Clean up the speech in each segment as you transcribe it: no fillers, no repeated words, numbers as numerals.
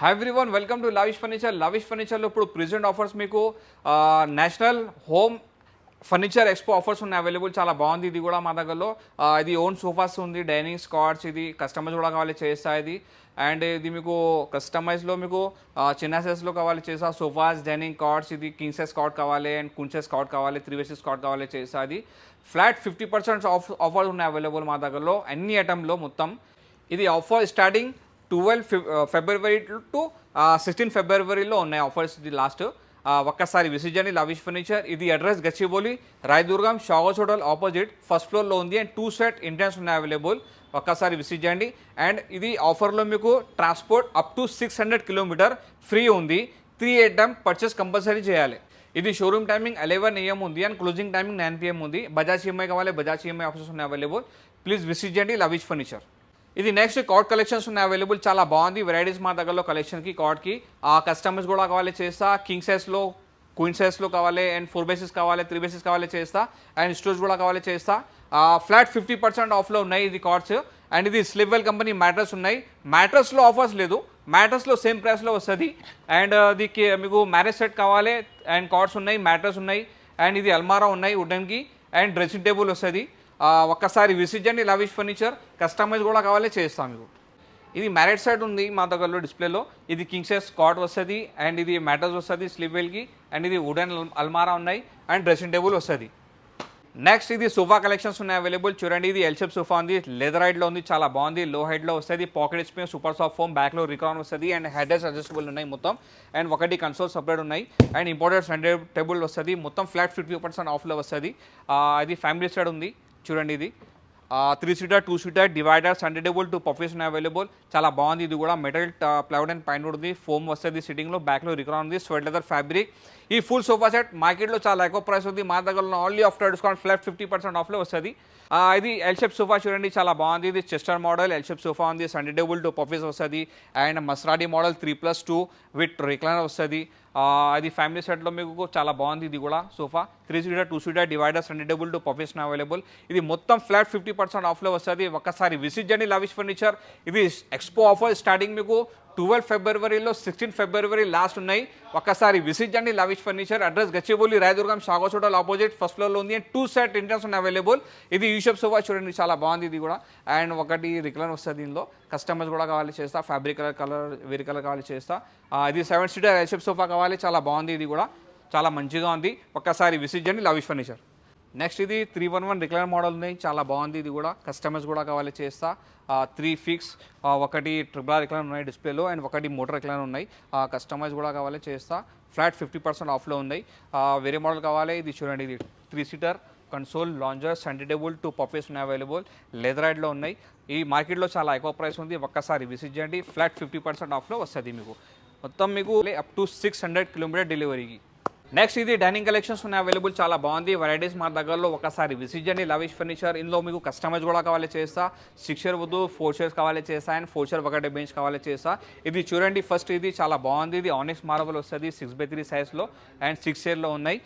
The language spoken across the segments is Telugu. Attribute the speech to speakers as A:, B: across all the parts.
A: Hi everyone, welcome to lavish furniture. లవిష్ ఫర్నిచర్లో ఇప్పుడు ప్రెజెంట్ ఆఫర్స్ మీకు national home furniture expo offers ఉన్నాయి అవైలబుల్. చాలా బాగుంది ఇది కూడా మా దగ్గరలో. ఇది ఓన్ సోఫాస్ ఉంది, డైనింగ్ స్కాట్స్, ఇది కస్టమైజ్ కూడా కావాలి చేస్తా ఇది. అండ్ ఇది మీకు కస్టమైజ్లో మీకు చిన్న సైజ్లో కావాలి చేసా సోఫాస్, డైనింగ్ కార్డ్స్, ఇది కింగ్ సైజ్ కార్డ్ కావాలి అండ్ క్వీన్ సైజ్ కార్డ్ కావాలి, 3 వేసెస్ కార్డ్ కావాలి చేసా అది. ఫ్లాట్ 50% ఆఫర్ ఉన్నాయి అవైలబుల్ మా దగ్గరలో అన్ని ఐటమ్లో మొత్తం. ఇది ఆఫర్ స్టార్టింగ్ 12 ఫిబ్రవరి టు 16 ఫిబ్రవరిలో ఉన్నాయి ఆఫర్స్. ఇది లాస్ట్. ఒక్కసారి విజిట్ చేయండి లవిష్ ఫర్నిచర్. ఇది అడ్రస్ గచ్చిబౌలి, రాయదుర్గం, షాగోస్ హోటల్ ఆపోజిట్ ఫస్ట్ ఫ్లోర్లో ఉంది. అండ్ 2 సెట్ ఎంట్రన్స్ ఉన్నాయి అవైలబుల్. ఒక్కసారి విజిట్ చేయండి. అండ్ ఇది ఆఫర్లో మీకు transport up to 600 kilometre free ఉంది. 3 ఐటమ్ పర్చేస్ కంపల్సరీ చేయాలి. ఇది షోరూమ్ టైమింగ్ 11 AM ఉంది అండ్ క్లోజింగ్ టైమింగ్ 9 PM ఉంది. బజాజ్ ఈఎంఐ కావాలి, బజాజ్ ఈఎంఐ ఆప్షన్స్ ఉన్నాయి అవైలబుల్. ప్లీజ్ విజిట్ చేయండి లవిష్ ఫర్నిచర్. ఇది నెక్స్ట్ కార్డ్ కలెక్షన్స్ ఉన్నాయి అవైలబుల్. చాలా బాగుంది వెరైటీస్ మా దగ్గరలో కలెక్షన్కి. కార్డ్కి కస్టమర్స్ కూడా కావాలి చేస్తా. కింగ్ సైజ్లో, క్వీన్ సైజ్లో కావాలి అండ్ 4 బేసెస్ కావాలి, 3 బేసెస్ కావాలి చేస్తా. అండ్ స్టోర్స్ కూడా కావాలి చేస్తా. ఫ్లాట్ 50% ఆఫ్లో ఉన్నాయి ఇది కార్డ్స్. అండ్ ఇది స్లిప్వెల్ కంపెనీ మ్యాట్రస్ ఉన్నాయి. మ్యాట్రస్లో ఆఫర్స్ లేదు, మ్యాట్రస్లో సేమ్ ప్రైస్లో వస్తుంది. అండ్ ఇది మీకు మ్యారేజ్ సెట్ కావాలి అండ్ కార్డ్స్ ఉన్నాయి, మ్యాట్రస్ ఉన్నాయి. అండ్ ఇది అల్మారా ఉన్నాయి వుడెన్కి. అండ్ డ్రెస్సింగ్ టేబుల్ వస్తుంది. ఒక్కసారి విజిట్ చేయండి లవిష్ ఫర్నిచర్. కస్టమైజ్ కూడా కావాలి చేస్తాం మీకు. ఇది మ్యారేజ్ సెట్ ఉంది మా దగ్గరలో డిస్ప్లేలో. ఇది కింగ్ సైజ్ కాట్ వస్తుంది అండ్ ఇది మ్యాటర్స్ వస్తుంది స్లీప్వెల్కి. అండ్ ఇది వుడెన్ అల్మారా ఉన్నాయి అండ్ డ్రెస్సింగ్ టేబుల్ వస్తుంది. నెక్స్ట్ ఇది సోఫా కలెక్షన్స్ ఉన్నాయి అవైలబుల్. చూడండి ఇది ఎల్ షేప్ సోఫా ఉంది, లెదర్ హైట్లో ఉంది, చాలా బాగుంది. లో హైట్లో వస్తుంది, pocket space, super soft foam, బ్యాక్లో రికాన్ వస్తుంది. అండ్ హెడర్స్ అడ్జస్టబుల్ ఉన్నాయి మొత్తం. అండ్ ఒకటి కన్సోల్ సపరేట్ ఉన్నాయి. అండ్ ఇంపార్టెంట్ సెంటర్ టేబుల్ వస్తుంది. మొత్తం ఫ్లాట్ 50% ఆఫ్లో వస్తుంది. ఇది ఫ్యామిలీ సెట్ ఉంది. చూడండి ఇది 3 seater, 2 seater, divider, centre table, 2 puffies ఉన్నాయి అవైలబుల్. చాలా బాగుంది. ఇది కూడా మెటల్ ప్లైవుడ్ అండ్ పైన ఉంది. ఫోమ్ వస్తుంది సిట్టింగ్లో, బ్యాక్లో రికాన్ ఉంది, స్వెట్ లెదర్ ఫ్యాబ్రిక్. ఈ ఫుల్ సోఫా సెట్ మార్కెట్లో చాలా ఎక్కువ ప్రైస్ ఉంది. మా దగ్గర ఓన్లీ ఆఫ్టర్ డిస్కౌంట్ ఫ్లాట్ 50% ఆఫ్లో వస్తుంది. ఇది ఎల్ షేప్ సోఫా చూడండి చాలా బాగుంది. ఇది Chester model L shape sofa ఉంది. సెంటర్ టేబుల్, 2 పఫీస్ వస్తుంది. అండ్ మస్రాడి మోడల్ 3+2 విత్ రిక్లైనర్ వస్తుంది. ఇది ఫ్యామిలీ సెట్లో మీకు చాలా బాగుంది. ఇది కూడా sofa 3 seater, 2 seater, divider, centre table, 2 puffies available. ఇది మొత్తం ఫ్లాట్ 50% ఆఫ్లో వస్తుంది. ఒక్కసారి విజిట్ చేయండి లవిష్ ఫర్నిచర్. ఇది ఎక్స్పో ఆఫర్ స్టార్టింగ్ మీకు 12 ఫిబ్రవరిలో 16 ఫిబ్రవరి లాస్ట్ ఉన్నాయి. ఒక్కసారి విజిట్ చేయండి lavish furniture. Address Gachibowli, Rayadurgam, షాగోస్ హోటల్ ఆపోజిట్ ఫస్ట్ ఫ్లోర్లో ఉంది. అండ్ 2 సెట్ ఎంట్రన్స్ ఉన్నాయి అవైలబుల్. ఇది యూ షేప్ సోఫా చూడండి చాలా బాగుంది. ఇది కూడా అండ్ ఒకటి రిక్లైన్ వస్తుంది. దీనిలో కస్టమైజ్ కూడా కావాలి చేస్తా. ఫ్యాబ్రిక్ కలర్ వేరే కలర్ కావాలి చేస్తా. ఇది 7 సీటర్ ఎల్ షేప్ సోఫా కావాలి, చాలా బాగుంది. ఇది కూడా చాలా మంచిగా ఉంది. ఒక్కసారి విజిట్ చేయండి లవిష్ ఫర్నిచర్. నెక్స్ట్ ఇది 311 రిక్లైనర్ మోడల్ ఉంది, చాలా బాగుంది. ఇది కూడా కస్టమైజ్ కూడా కావాలి చేస్తా. 3 ఫిక్స్, ఒకటి ట్రిపుల్ రిక్లైనర్ ఉన్నాయి డిస్ప్లేలో అండ్ ఒకటి మోటార్ రిక్లైనర్ ఉన్నాయి. కస్టమైజ్ కూడా కావాలి చేస్తా. ఫ్లాట్ 50% ఆఫ్లో ఉన్నాయి. వేరే మోడల్ కావాలి. ఇది చూడండి ఇది 3 seater console, lounger, centre table, 2 puffies ఉన్నాయి అవైలబుల్. లెదర్ హైడ్లో ఉన్నాయి. ఈ మార్కెట్లో చాలా ఎక్కువ ప్రైస్ ఉంది. ఒక్కసారి విజిట్ చేయండి. ఫ్లాట్ 50% ఆఫ్లో వస్తుంది మీకు. మొత్తం మీకు అప్ టు 600 కిలోమీటర్ డెలివరీకి. నెక్స్ట్ ఇది డైనింగ్ కలెక్షన్స్ ఉన్నాయి అవైలబుల్. చాలా బాగుంది వెరైటీస్ మా దగ్గరలో. ఒకసారి విజిట్ చేయండి లవిష్ ఫర్నిచర్. ఇందులో మీకు కస్టమైజ్ కూడా కావాలి చేస్తా. 6 చైర్ వద్దు 4 చైర్స్ కావాలి చేస్తా. అండ్ 4 చైర్ ఒకటే బెంచ్ కావాలి చేస్తా. ఇది చూడండి ఫస్ట్ ఇది చాలా బాగుంది. ఇది ఆనెక్స్ మార్బల్ వస్తుంది 6x3 సైజ్లో అండ్ 6 చైర్లో ఉన్నాయి.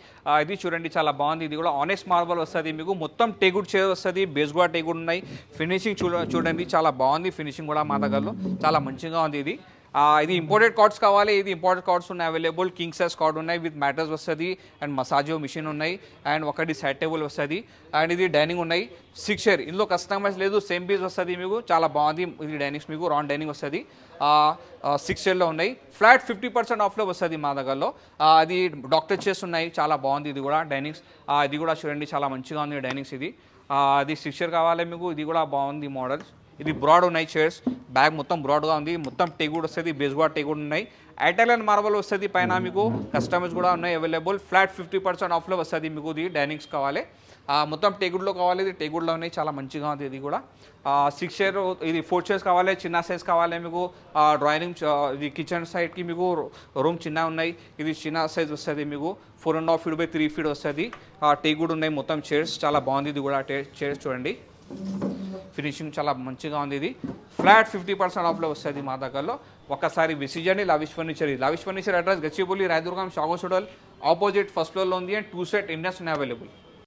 A: ఇది చూడండి చాలా బాగుంది. ఇది కూడా ఆనెక్స్ మార్బల్ వస్తుంది మీకు. మొత్తం టేగుడ్ చైర్ వస్తుంది, బేస్ కూడా టేగుడ్ ఉన్నాయి. ఫినిషింగ్ చూడండి చాలా బాగుంది. ఫినిషింగ్ కూడా మా దగ్గరలో చాలా మంచిగా ఉంది. ఇది ఇంపోర్టెడ్ కార్డ్స్ కావాలి. ఇది ఇంపోర్టెడ్ కార్డ్స్ ఉన్నాయి అవైలబుల్. కింగ్ సైజ్ కార్డ్ ఉన్నాయి విత్ మ్యాటర్స్ వస్తుంది అండ్ మసాజో మిషన్ ఉన్నాయి. అండ్ ఒకటి సైడ్ టేబుల్ వస్తుంది. అండ్ ఇది డైనింగ్ ఉన్నాయి 6 చైర్. ఇందులో కస్టమైజ్ లేదు, సేమ్ పీస్ వస్తుంది మీకు. చాలా బాగుంది. ఇది డైనింగ్స్ మీకు రౌండ్ డైనింగ్ వస్తుంది. 6 చైర్లో ఉన్నాయి. ఫ్లాట్ 50% ఆఫ్లో వస్తుంది మా దగ్గరలో. అది డాక్టర్ చైర్స్ ఉన్నాయి, చాలా బాగుంది. ఇది కూడా డైనింగ్స్. ఇది కూడా చూడండి చాలా మంచిగా ఉంది డైనింగ్స్. ఇది 6 చైర్ కావాలి మీకు. ఇది కూడా బాగుంది మోడల్స్. ఇది బ్రాడ్ ఉన్నాయి చైర్స్. బ్యాగ్ మొత్తం బ్రాడ్గా ఉంది. మొత్తం టేగుడ్ వస్తుంది, బేస్ కూడా టేగుడ్ ఉన్నాయి. ఐటాలియన్ మార్బల్ వస్తుంది పైన మీకు. కస్టమైజ్ కూడా ఉన్నాయి అవైలబుల్. ఫ్లాట్ 50% ఆఫ్లో వస్తుంది మీకు. ఇది డైనింగ్స్ కావాలి. మొత్తం టేగుడ్లో కావాలి. ఇది టేగుడ్లో ఉన్నాయి, చాలా మంచిగా ఉంది. ఇది కూడా 6 చైర్. ఇది 4 చైర్స్ కావాలి, చిన్న సైజ్ కావాలి మీకు. డ్రాయింగ్ ఇది కిచెన్ సైడ్కి మీకు రూమ్ చిన్న ఉన్నాయి. ఇది చిన్న సైజ్ వస్తుంది మీకు. 4.5 feet by 3 feet వస్తుంది. టేగుడ్ ఉన్నాయి మొత్తం చైర్స్. చాలా బాగుంది. ఇది కూడా చైర్స్ చూడండి ఫినిషింగ్ చాలా మంచిగా ఉంది. ఇది ఫ్లాట్ 50% ఆఫ్లో వస్తుంది మా దగ్గరలో. ఒక్కసారి విజిట్ చేయండి lavish furniture. Lavish furniture address Gachibowli, Rayadurgam, షాగోస్ హోటల్ ఆపోజిట్ ఫస్ట్ ఫ్లోర్లో ఉంది. అండ్ 2 సెట్ ఇండియన్స్ ఉన్నాయి అవైలబుల్.